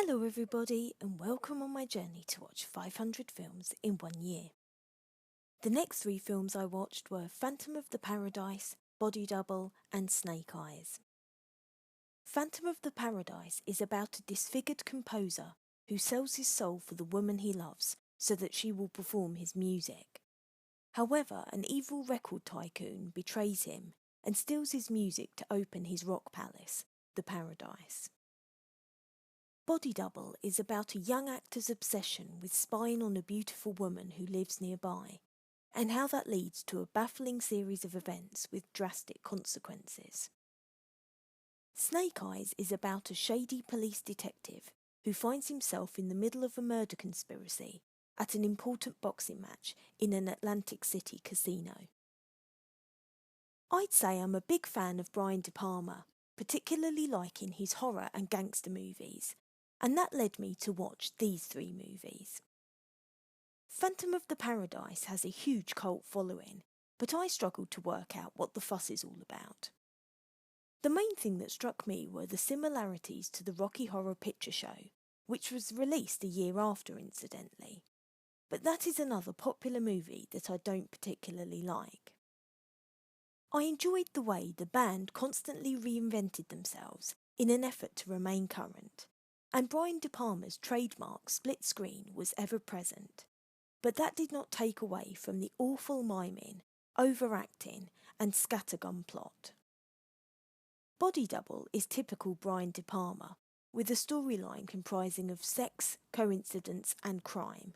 Hello everybody and welcome on my journey to watch 500 films in 1 year. The next 3 films I watched were Phantom of the Paradise, Body Double and Snake Eyes. Phantom of the Paradise is about a disfigured composer who sells his soul for the woman he loves so that she will perform his music. However, an evil record tycoon betrays him and steals his music to open his rock palace, the Paradise. Body Double is about a young actor's obsession with spying on a beautiful woman who lives nearby, and how that leads to a baffling series of events with drastic consequences. Snake Eyes is about a shady police detective who finds himself in the middle of a murder conspiracy at an important boxing match in an Atlantic City casino. I'd say I'm a big fan of Brian De Palma, particularly liking his horror and gangster movies, and that led me to watch these 3 movies. Phantom of the Paradise has a huge cult following, but I struggled to work out what the fuss is all about. The main thing that struck me were the similarities to the Rocky Horror Picture Show, which was released a year after incidentally, but that is another popular movie that I don't particularly like. I enjoyed the way the band constantly reinvented themselves in an effort to remain current, and Brian De Palma's trademark split screen was ever present, but that did not take away from the awful miming, overacting and scattergun plot. Body Double is typical Brian De Palma, with a storyline comprising of sex, coincidence and crime.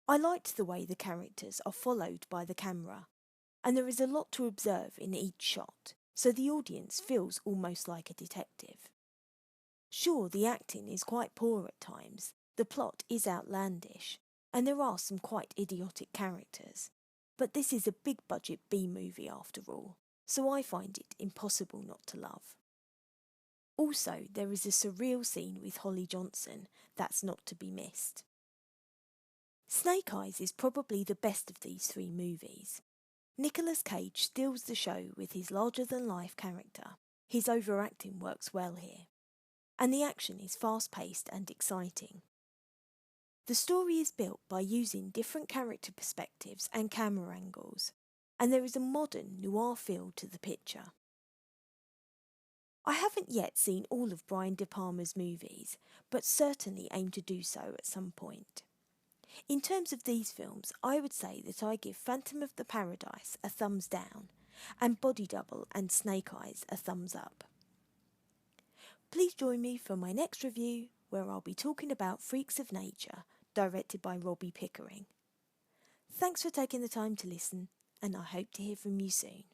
I liked the way the characters are followed by the camera, and there is a lot to observe in each shot, so the audience feels almost like a detective. Sure, the acting is quite poor at times, the plot is outlandish, and there are some quite idiotic characters, but this is a big-budget B-movie after all, so I find it impossible not to love. Also, there is a surreal scene with Holly Johnson that's not to be missed. Snake Eyes is probably the best of these 3 movies. Nicolas Cage steals the show with his larger-than-life character. His overacting works well here, and the action is fast-paced and exciting. The story is built by using different character perspectives and camera angles, and there is a modern noir feel to the picture. I haven't yet seen all of Brian De Palma's movies, but certainly aim to do so at some point. In terms of these films, I would say that I give Phantom of the Paradise a thumbs down, and Body Double and Snake Eyes a thumbs up. Please join me for my next review, where I'll be talking about Freaks of Nature, directed by Robbie Pickering. Thanks for taking the time to listen, and I hope to hear from you soon.